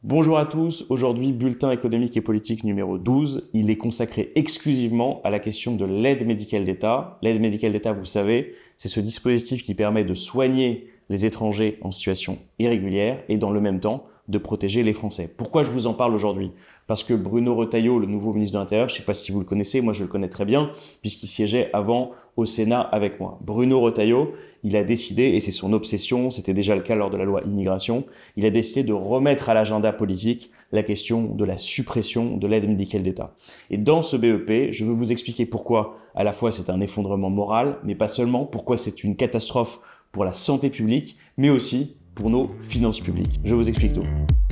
Bonjour à tous, aujourd'hui bulletin économique et politique numéro 12, il est consacré exclusivement à la question de l'aide médicale d'État. L'aide médicale d'État, vous le savez, c'est ce dispositif qui permet de soigner les étrangers en situation irrégulière et dans le même temps de protéger les Français. Pourquoi je vous en parle aujourd'hui? Parce que Bruno Retailleau, le nouveau ministre de l'Intérieur, je ne sais pas si vous le connaissez, moi je le connais très bien, puisqu'il siégeait avant au Sénat avec moi. Bruno Retailleau, il a décidé, et c'est son obsession, c'était déjà le cas lors de la loi immigration, il a décidé de remettre à l'agenda politique la question de la suppression de l'aide médicale d'État. Et dans ce BEP, je veux vous expliquer pourquoi à la fois c'est un effondrement moral, mais pas seulement, pourquoi c'est une catastrophe pour la santé publique, mais aussi pour nos finances publiques. Je vous explique tout.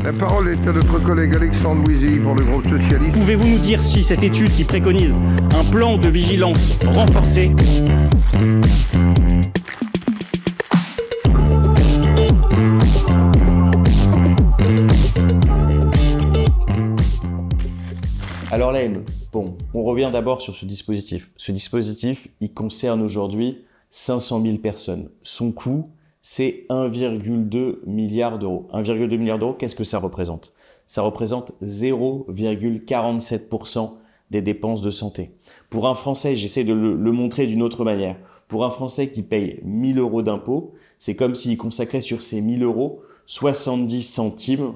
La parole est à notre collègue Alexandre Louisy pour le groupe socialiste. Pouvez-vous nous dire si cette étude qui préconise un plan de vigilance renforcé Alors l'AME, bon, on revient d'abord sur ce dispositif. Ce dispositif, il concerne aujourd'hui 500 000 personnes. Son coût, c'est 1,2 milliard d'euros. 1,2 milliard d'euros, qu'est-ce que ça représente? Ça représente 0,47% des dépenses de santé. Pour un Français, j'essaie de le montrer d'une autre manière. Pour un Français qui paye 1 000 euros d'impôts, c'est comme s'il consacrait sur ces 1 000 euros 70 centimes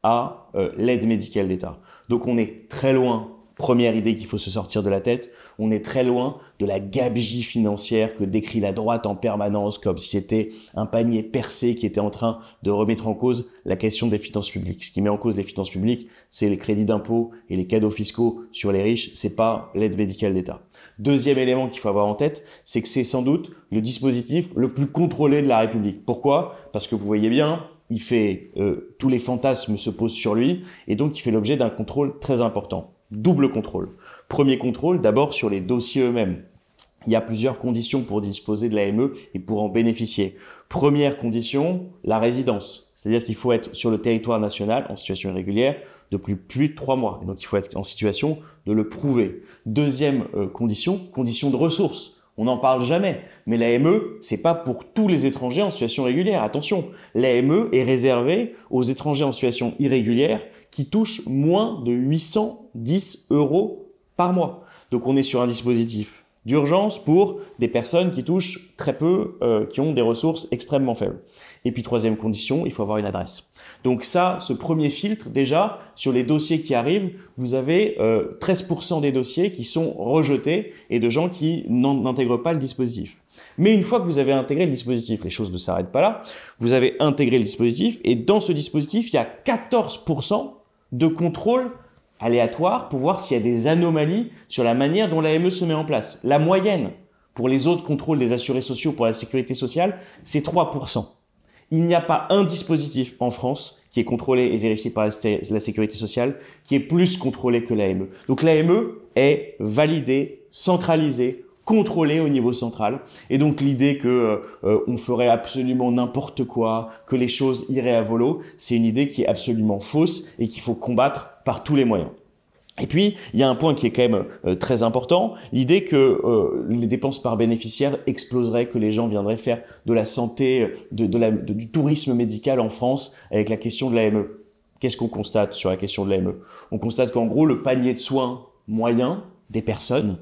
à l'aide médicale d'État. Donc on est très loin. Première idée qu'il faut se sortir de la tête, on est très loin de la gabegie financière que décrit la droite en permanence comme si c'était un panier percé qui était en train de remettre en cause la question des finances publiques. Ce qui met en cause les finances publiques, c'est les crédits d'impôt et les cadeaux fiscaux sur les riches, c'est pas l'aide médicale d'État. Deuxième élément qu'il faut avoir en tête, c'est que c'est sans doute le dispositif le plus contrôlé de la République. Pourquoi? Parce que vous voyez bien, il fait tous les fantasmes se posent sur lui et donc il fait l'objet d'un contrôle très important. Double contrôle. Premier contrôle, d'abord sur les dossiers eux-mêmes. Il y a plusieurs conditions pour disposer de l'AME et pour en bénéficier. Première condition, la résidence. C'est-à-dire qu'il faut être sur le territoire national en situation irrégulière depuis plus de 3 mois. Et donc il faut être en situation de le prouver. Deuxième condition de ressources. On n'en parle jamais, mais l'AME, c'est pas pour tous les étrangers en situation régulière. Attention, l'AME est réservée aux étrangers en situation irrégulière qui touchent moins de 810 euros par mois. Donc on est sur un dispositif d'urgence pour des personnes qui touchent très peu, qui ont des ressources extrêmement faibles. Et puis troisième condition, il faut avoir une adresse. Donc ça, ce premier filtre, déjà, sur les dossiers qui arrivent, vous avez 13% des dossiers qui sont rejetés et de gens qui n'intègrent pas le dispositif. Mais une fois que vous avez intégré le dispositif, les choses ne s'arrêtent pas là, vous avez intégré le dispositif et dans ce dispositif, il y a 14% de contrôle aléatoire pour voir s'il y a des anomalies sur la manière dont l'AME se met en place. La moyenne pour les autres contrôles des assurés sociaux pour la sécurité sociale, c'est 3%. Il n'y a pas un dispositif en France qui est contrôlé et vérifié par la sécurité sociale qui est plus contrôlé que l'AME. Donc l'AME est validée, centralisée, contrôlée au niveau central. Et donc l'idée que on ferait absolument n'importe quoi, que les choses iraient à volo, c'est une idée qui est absolument fausse et qu'il faut combattre par tous les moyens. Et puis, il y a un point qui est quand même très important, l'idée que les dépenses par bénéficiaire exploseraient, que les gens viendraient faire de la santé, du tourisme médical en France avec la question de l'AME. Qu'est-ce qu'on constate sur la question de l'AME? On constate qu'en gros, le panier de soins moyen des personnes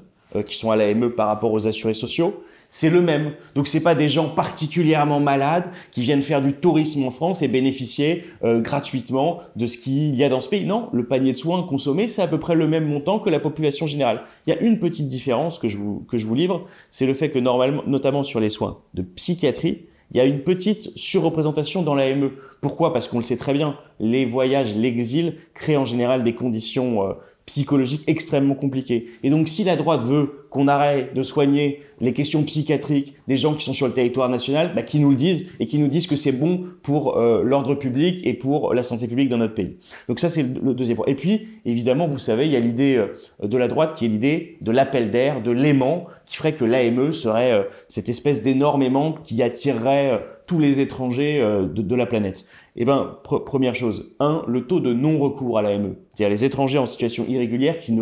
qui sont à l'AME par rapport aux assurés sociaux, c'est le même. Donc c'est pas des gens particulièrement malades qui viennent faire du tourisme en France et bénéficier gratuitement de ce qu'il y a dans ce pays. Non, le panier de soins consommé, c'est à peu près le même montant que la population générale. Il y a une petite différence que je vous livre, c'est le fait que normalement, notamment sur les soins de psychiatrie, il y a une petite surreprésentation dans l'AME. Pourquoi? Parce qu'on le sait très bien, les voyages, l'exil créent en général des conditions psychologiques extrêmement compliquées. Et donc si la droite veut qu'on arrête de soigner les questions psychiatriques des gens qui sont sur le territoire national, bah, qu'ils nous le disent et qu'ils nous disent que c'est bon pour l'ordre public et pour la santé publique dans notre pays. Donc ça, c'est le deuxième point. Et puis, évidemment, vous savez, il y a l'idée de la droite qui est l'idée de l'appel d'air, de l'aimant, qui ferait que l'AME serait cette espèce d'énorme aimant qui attirerait tous les étrangers de la planète. Eh ben, première chose, le taux de non-recours à l'AME, c'est-à-dire les étrangers en situation irrégulière qui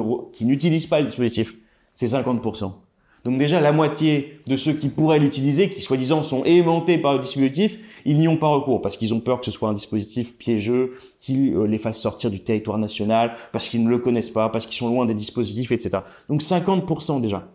n'utilisent pas le dispositif, c'est 50%. Donc déjà, la moitié de ceux qui pourraient l'utiliser, qui soi-disant sont aimantés par le dispositif, ils n'y ont pas recours parce qu'ils ont peur que ce soit un dispositif piégeux, qui les fasse sortir du territoire national, parce qu'ils ne le connaissent pas, parce qu'ils sont loin des dispositifs, etc. Donc 50% déjà.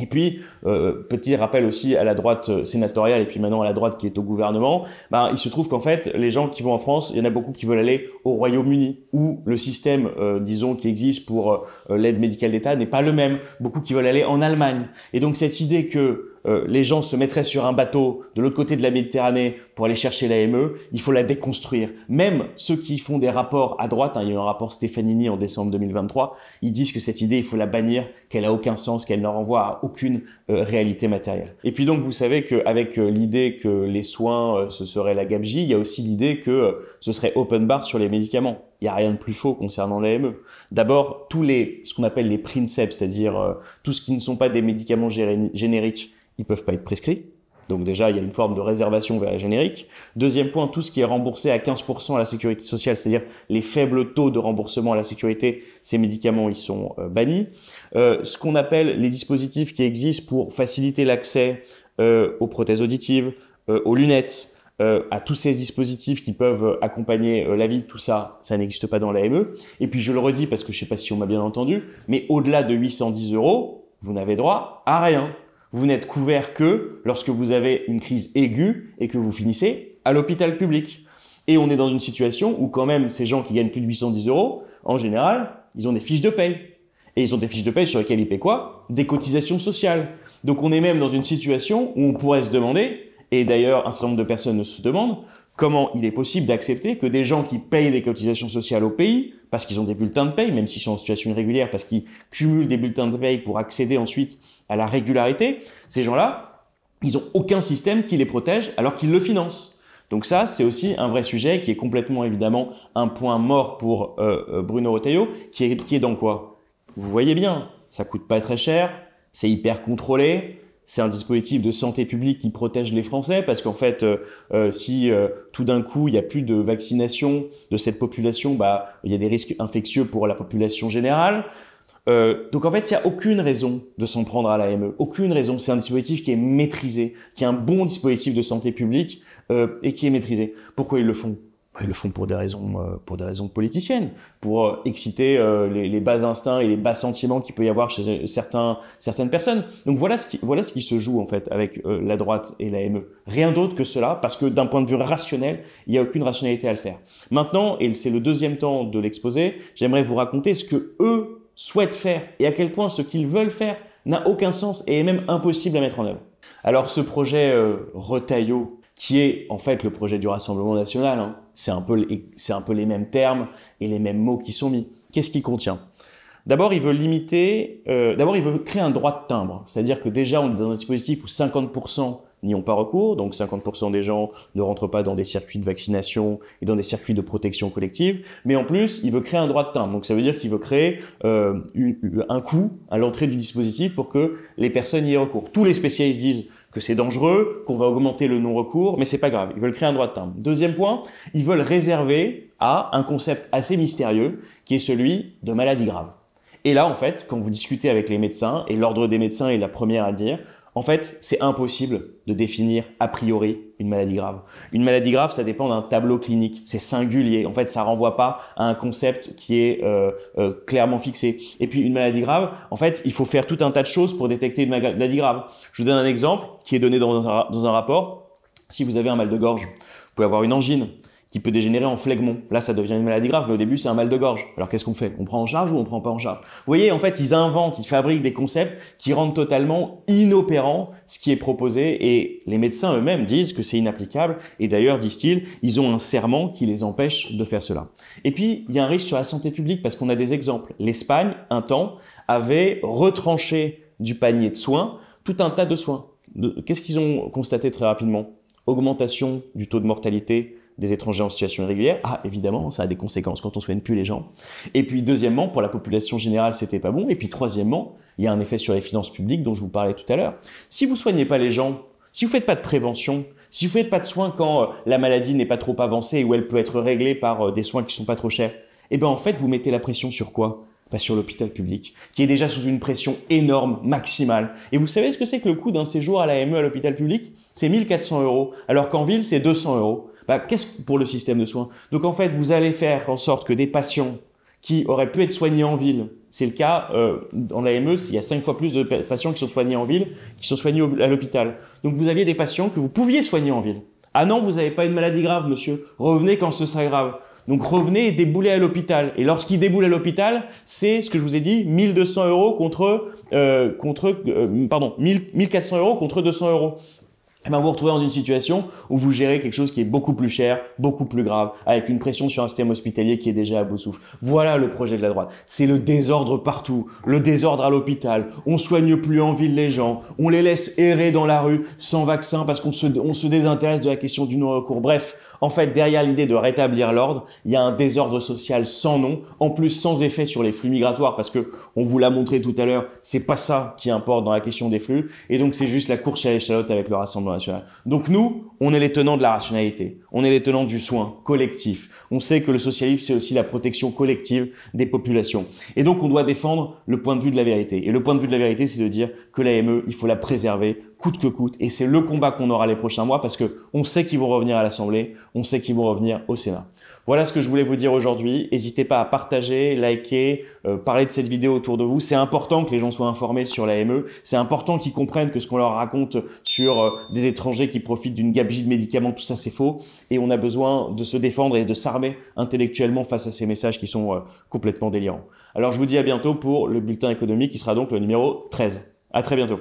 Et puis, petit rappel aussi à la droite sénatoriale et puis maintenant à la droite qui est au gouvernement, il se trouve qu'en fait, les gens qui vont en France, il y en a beaucoup qui veulent aller au Royaume-Uni, où le système, disons, qui existe pour l'aide médicale d'État n'est pas le même. Beaucoup qui veulent aller en Allemagne. Et donc cette idée que les gens se mettraient sur un bateau de l'autre côté de la Méditerranée pour aller chercher l'AME, il faut la déconstruire. Même ceux qui font des rapports à droite, il y a eu un rapport Stefanini en décembre 2023, ils disent que cette idée, il faut la bannir, qu'elle a aucun sens, qu'elle ne renvoie à aucune réalité matérielle. Et puis donc, vous savez qu'avec l'idée que les soins, ce serait la gabegie, il y a aussi l'idée que ce serait open bar sur les médicaments. Il n'y a rien de plus faux concernant l'AME. D'abord, ce qu'on appelle les princeps, c'est-à-dire tout ce qui ne sont pas des médicaments génériques, ils peuvent pas être prescrits. Donc déjà, il y a une forme de réservation vers les génériques. Deuxième point, tout ce qui est remboursé à 15% à la sécurité sociale, c'est-à-dire les faibles taux de remboursement à la sécurité, ces médicaments, ils sont bannis. Ce qu'on appelle les dispositifs qui existent pour faciliter l'accès aux prothèses auditives, aux lunettes, à tous ces dispositifs qui peuvent accompagner la vie, tout ça, ça n'existe pas dans l'AME. Et puis je le redis parce que je sais pas si on m'a bien entendu, mais au-delà de 810 €, vous n'avez droit à rien. Vous n'êtes couvert que lorsque vous avez une crise aiguë et que vous finissez à l'hôpital public. Et on est dans une situation où quand même ces gens qui gagnent plus de 810 €, en général, ils ont des fiches de paye. Et ils ont des fiches de paye sur lesquelles ils paient quoi? Des cotisations sociales. Donc on est même dans une situation où on pourrait se demander, et d'ailleurs un certain nombre de personnes se demandent, comment il est possible d'accepter que des gens qui payent des cotisations sociales au pays, parce qu'ils ont des bulletins de paye, même s'ils sont en situation irrégulière, parce qu'ils cumulent des bulletins de paye pour accéder ensuite à la régularité, ces gens-là, ils n'ont aucun système qui les protège alors qu'ils le financent. Donc ça, c'est aussi un vrai sujet qui est complètement évidemment un point mort pour Bruno Retailleau, qui est dans quoi? Vous voyez bien, ça coûte pas très cher, c'est hyper contrôlé, c'est un dispositif de santé publique qui protège les Français parce qu'en fait, si tout d'un coup il y a plus de vaccination de cette population, il y a des risques infectieux pour la population générale. Donc en fait, il n'y a aucune raison de s'en prendre à l'AME, aucune raison. C'est un dispositif qui est maîtrisé, qui est un bon dispositif de santé publique et qui est maîtrisé. Pourquoi ils le font? Ils le font pour des raisons politiciennes, pour exciter les bas instincts et les bas sentiments qu'il peut y avoir chez certaines personnes. Donc voilà ce qui se joue en fait avec la droite et l'AME. Rien d'autre que cela, parce que d'un point de vue rationnel, il n'y a aucune rationalité à le faire. Maintenant, et c'est le deuxième temps de l'exposé, j'aimerais vous raconter ce que eux souhaitent faire et à quel point ce qu'ils veulent faire n'a aucun sens et est même impossible à mettre en œuvre. Alors ce projet Retailleau, qui est en fait le projet du Rassemblement national, c'est un peu les mêmes termes et les mêmes mots qui sont mis. Qu'est-ce qu'il contient? D'abord, il veut créer un droit de timbre, c'est-à-dire que déjà on est dans un dispositif où 50% n'y ont pas recours, donc 50% des gens ne rentrent pas dans des circuits de vaccination et dans des circuits de protection collective, mais en plus, il veut créer un droit de timbre, donc ça veut dire qu'il veut créer un coût à l'entrée du dispositif pour que les personnes y aient recours. Tous les spécialistes disent que c'est dangereux, qu'on va augmenter le non-recours, mais c'est pas grave, ils veulent créer un droit de timbre. Deuxième point, ils veulent réserver à un concept assez mystérieux qui est celui de maladie grave. Et là, en fait, quand vous discutez avec les médecins, et l'ordre des médecins est la première à le dire, en fait, c'est impossible de définir a priori une maladie grave. Une maladie grave, ça dépend d'un tableau clinique. C'est singulier. En fait, ça renvoie pas à un concept qui est clairement fixé. Et puis, une maladie grave, en fait, il faut faire tout un tas de choses pour détecter une maladie grave. Je vous donne un exemple qui est donné dans un rapport. Si vous avez un mal de gorge, vous pouvez avoir une angine qui peut dégénérer en phlegmon. Là, ça devient une maladie grave, mais au début, c'est un mal de gorge. Alors, qu'est-ce qu'on fait? On prend en charge ou on prend pas en charge? Vous voyez, en fait, ils fabriquent des concepts qui rendent totalement inopérant ce qui est proposé et les médecins eux-mêmes disent que c'est inapplicable et d'ailleurs, disent-ils, ils ont un serment qui les empêche de faire cela. Et puis, il y a un risque sur la santé publique parce qu'on a des exemples. L'Espagne, un temps, avait retranché du panier de soins tout un tas de soins. Qu'est-ce qu'ils ont constaté très rapidement? Augmentation du taux de mortalité des étrangers en situation irrégulière. Ah, évidemment, ça a des conséquences quand on soigne plus les gens. Et puis, deuxièmement, pour la population générale, c'était pas bon. Et puis, troisièmement, il y a un effet sur les finances publiques dont je vous parlais tout à l'heure. Si vous soignez pas les gens, si vous faites pas de prévention, si vous faites pas de soins quand la maladie n'est pas trop avancée ou elle peut être réglée par des soins qui sont pas trop chers, eh ben, en fait, vous mettez la pression sur quoi? Pas sur l'hôpital public, qui est déjà sous une pression énorme, maximale. Et vous savez ce que c'est que le coût d'un séjour à l'AME à l'hôpital public? C'est 1 400 €, alors qu'en ville, c'est 200 €. Qu'est-ce pour le système de soins? Donc en fait, vous allez faire en sorte que des patients qui auraient pu être soignés en ville, c'est le cas dans l'AME, il y a 5 fois plus de patients qui sont soignés en ville, qui sont soignés à l'hôpital. Donc vous aviez des patients que vous pouviez soigner en ville. Ah non, vous n'avez pas une maladie grave, monsieur. Revenez quand ce sera grave. Donc revenez et déboulez à l'hôpital. Et lorsqu'il déboule à l'hôpital, c'est ce que je vous ai dit, 1 200 € contre 1 400 € contre 200 €. Et vous vous retrouvez dans une situation où vous gérez quelque chose qui est beaucoup plus cher, beaucoup plus grave, avec une pression sur un système hospitalier qui est déjà à bout de souffle. Voilà le projet de la droite. C'est le désordre partout, le désordre à l'hôpital. On soigne plus en ville les gens, on les laisse errer dans la rue sans vaccin parce qu'on se désintéresse de la question du non-recours. Bref, en fait, derrière l'idée de rétablir l'ordre, il y a un désordre social sans nom, en plus sans effet sur les flux migratoires, parce que on vous l'a montré tout à l'heure, c'est pas ça qui importe dans la question des flux, et donc c'est juste la course à l'échalote avec le Rassemblement national. Donc nous, on est les tenants de la rationalité, on est les tenants du soin collectif. On sait que le socialisme, c'est aussi la protection collective des populations. Et donc on doit défendre le point de vue de la vérité. Et le point de vue de la vérité, c'est de dire que l'AME, il faut la préserver, coûte que coûte, et c'est le combat qu'on aura les prochains mois parce que on sait qu'ils vont revenir à l'Assemblée, on sait qu'ils vont revenir au Sénat. Voilà ce que je voulais vous dire aujourd'hui. N'hésitez pas à partager, liker, parler de cette vidéo autour de vous. C'est important que les gens soient informés sur l'AME. C'est important qu'ils comprennent que ce qu'on leur raconte sur des étrangers qui profitent d'une gabegie de médicaments, tout ça c'est faux. Et on a besoin de se défendre et de s'armer intellectuellement face à ces messages qui sont complètement délirants. Alors je vous dis à bientôt pour le bulletin économique qui sera donc le numéro 13. À très bientôt.